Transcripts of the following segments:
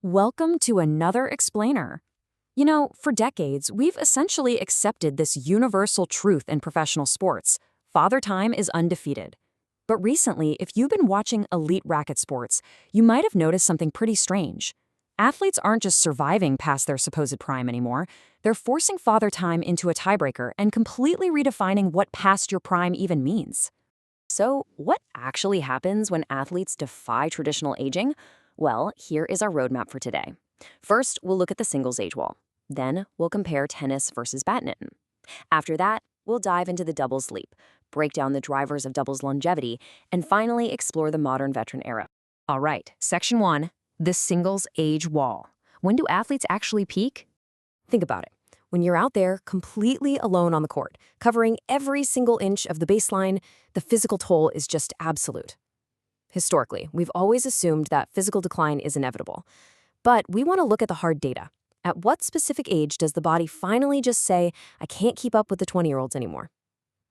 Welcome to another explainer. For decades, we've essentially accepted this universal truth in professional sports. Father Time is undefeated. But recently, if you've been watching elite racket sports, you might have noticed something pretty strange. Athletes aren't just surviving past their supposed prime anymore, they're forcing Father Time into a tiebreaker and completely redefining what past your prime even means. So, what actually happens when athletes defy traditional aging? Well, here is our roadmap for today. First, we'll look at the singles age wall. Then, we'll compare tennis versus badminton. After that, we'll dive into the doubles leap, break down the drivers of doubles longevity, and finally explore the modern veteran era. All right, section 1, the singles age wall. When do athletes actually peak? Think about it. When you're out there completely alone on the court, covering every single inch of the baseline, the physical toll is just absolute. Historically, we've always assumed that physical decline is inevitable. But we want to look at the hard data. At what specific age does the body finally just say, I can't keep up with the 20-year-olds anymore?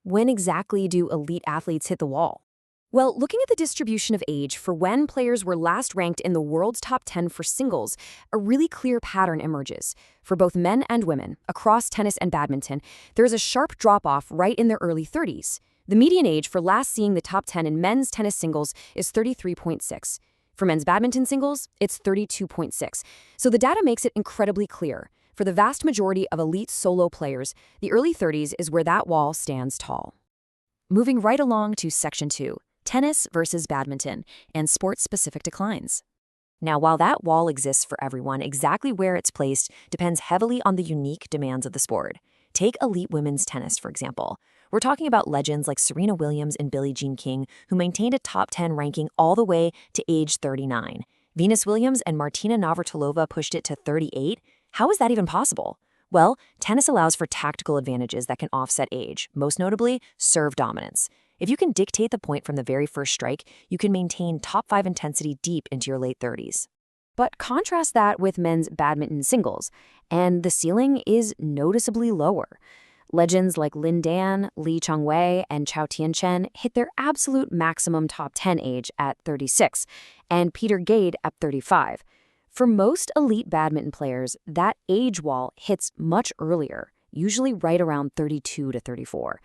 When exactly do elite athletes hit the wall? Well, looking at the distribution of age for when players were last ranked in the world's top 10 for singles, a really clear pattern emerges. For both men and women, across tennis and badminton, there is a sharp drop-off right in their early 30s. The median age for last seeing the top 10 in men's tennis singles is 33.6. For men's badminton singles, it's 32.6. So the data makes it incredibly clear. For the vast majority of elite solo players, the early 30s is where that wall stands tall. Moving right along to section 2. Tennis versus badminton, and sport-specific declines. Now, while that wall exists for everyone, exactly where it's placed depends heavily on the unique demands of the sport. Take elite women's tennis, for example. We're talking about legends like Serena Williams and Billie Jean King, who maintained a top 10 ranking all the way to age 39. Venus Williams and Martina Navratilova pushed it to 38. How is that even possible? Well, tennis allows for tactical advantages that can offset age, most notably serve dominance. If you can dictate the point from the very first strike, you can maintain top 5 intensity deep into your late 30s. But contrast that with men's badminton singles, and the ceiling is noticeably lower. Legends like Lin Dan, Lee Chong-wei, and Chao Tianchen hit their absolute maximum top 10 age at 36, and Peter Gade at 35. For most elite badminton players, that age wall hits much earlier, usually right around 32 to 34.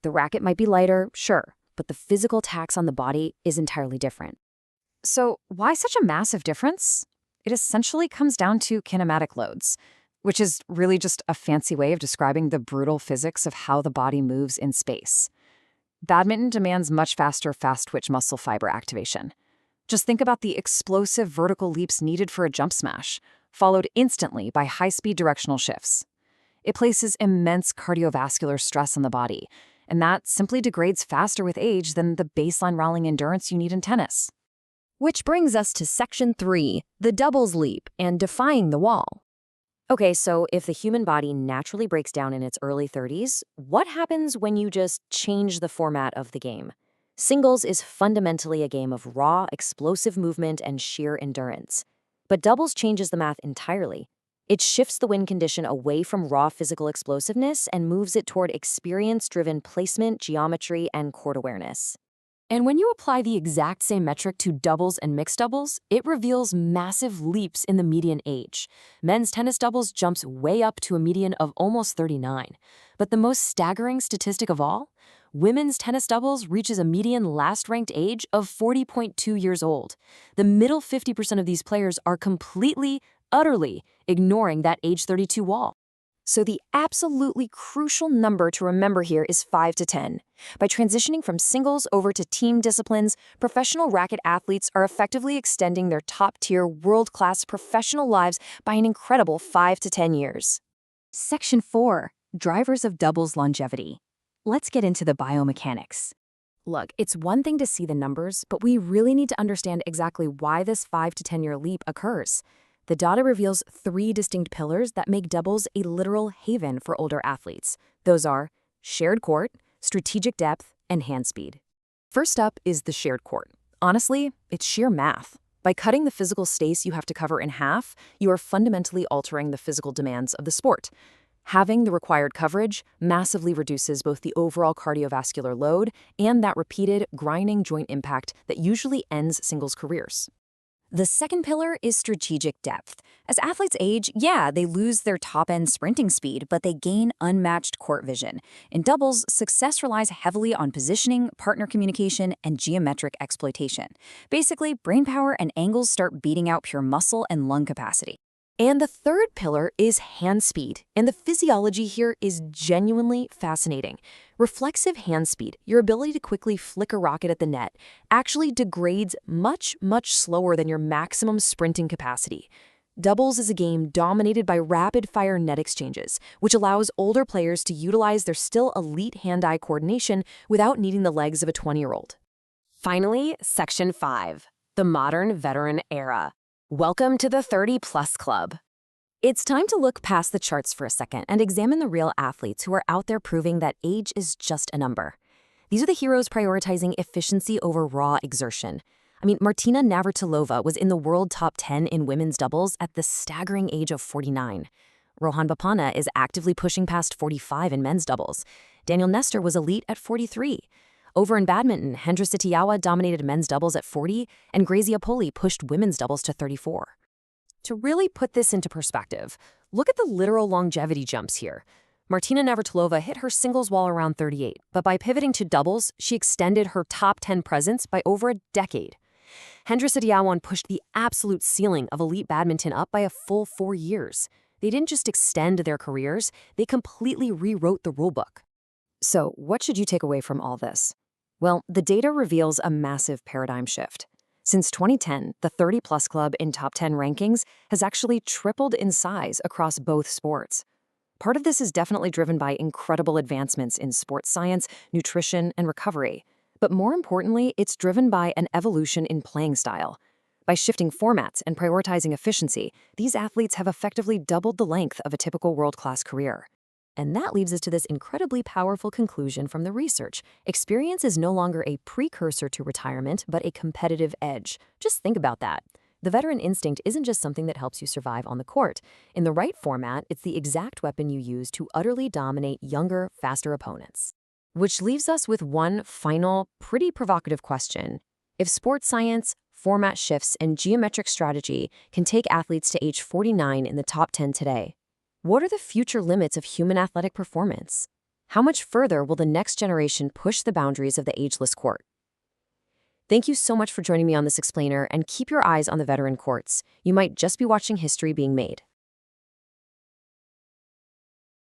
The racket might be lighter, sure, but the physical tax on the body is entirely different. So why such a massive difference? It essentially comes down to kinematic loads, which is really just a fancy way of describing the brutal physics of how the body moves in space. Badminton demands much faster fast-twitch muscle fiber activation. Just think about the explosive vertical leaps needed for a jump smash, followed instantly by high-speed directional shifts. It places immense cardiovascular stress on the body, and that simply degrades faster with age than the baseline rolling endurance you need in tennis. Which brings us to section 3, the doubles leap and defying the wall. Okay, so if the human body naturally breaks down in its early 30s, what happens when you just change the format of the game? Singles is fundamentally a game of raw, explosive movement and sheer endurance. But doubles changes the math entirely. It shifts the win condition away from raw physical explosiveness and moves it toward experience-driven placement, geometry, and court awareness. And when you apply the exact same metric to doubles and mixed doubles, it reveals massive leaps in the median age. Men's tennis doubles jumps way up to a median of almost 39. But the most staggering statistic of all? Women's tennis doubles reaches a median last-ranked age of 40.2 years old. The middle 50% of these players are completely, utterly ignoring that age 32 wall. So the absolutely crucial number to remember here is 5 to 10. By transitioning from singles over to team disciplines, professional racket athletes are effectively extending their top-tier, world-class professional lives by an incredible 5 to 10 years. Section 4. Drivers of doubles longevity. Let's get into the biomechanics. Look, it's one thing to see the numbers, but we really need to understand exactly why this 5 to 10-year leap occurs. The data reveals 3 distinct pillars that make doubles a literal haven for older athletes. Those are shared court, strategic depth, and hand speed. First up is the shared court. Honestly, it's sheer math. By cutting the physical space you have to cover in half, you are fundamentally altering the physical demands of the sport. Having the required coverage massively reduces both the overall cardiovascular load and that repeated, grinding joint impact that usually ends singles careers. The second pillar is strategic depth. As athletes age, yeah, they lose their top-end sprinting speed, but they gain unmatched court vision. In doubles, success relies heavily on positioning, partner communication, and geometric exploitation. Basically, brain power and angles start beating out pure muscle and lung capacity. And the third pillar is hand speed, and the physiology here is genuinely fascinating. Reflexive hand speed, your ability to quickly flick a rocket at the net, actually degrades much slower than your maximum sprinting capacity. Doubles is a game dominated by rapid-fire net exchanges, which allows older players to utilize their still elite hand-eye coordination without needing the legs of a 20-year-old. Finally, Section 5, the modern veteran era. Welcome to the 30-plus club. It's time to look past the charts for a second and examine the real athletes who are out there proving that age is just a number. These are the heroes prioritizing efficiency over raw exertion. Martina Navratilova was in the world top 10 in women's doubles at the staggering age of 49. Rohan Bopanna is actively pushing past 45 in men's doubles. Daniel Nestor was elite at 43. Over in badminton, Hendra Sitiawa dominated men's doubles at 40, and Grazia Poli pushed women's doubles to 34. To really put this into perspective, look at the literal longevity jumps here. Martina Navratilova hit her singles wall around 38, but by pivoting to doubles, she extended her top 10 presence by over a decade. Hendra Sitiawan pushed the absolute ceiling of elite badminton up by a full 4 years. They didn't just extend their careers, they completely rewrote the rulebook. So, what should you take away from all this? Well, the data reveals a massive paradigm shift. Since 2010, the 30-plus club in top 10 rankings has actually tripled in size across both sports. Part of this is definitely driven by incredible advancements in sports science, nutrition, and recovery. But more importantly, it's driven by an evolution in playing style. By shifting formats and prioritizing efficiency, these athletes have effectively doubled the length of a typical world-class career. And that leads us to this incredibly powerful conclusion from the research. Experience is no longer a precursor to retirement, but a competitive edge. Just think about that. The veteran instinct isn't just something that helps you survive on the court. In the right format, it's the exact weapon you use to utterly dominate younger, faster opponents. Which leaves us with one final, pretty provocative question. If sports science, format shifts, and geometric strategy can take athletes to age 49 in the top 10 today, what are the future limits of human athletic performance? How much further will the next generation push the boundaries of the ageless court? Thank you so much for joining me on this explainer, and keep your eyes on the veteran courts. You might just be watching history being made.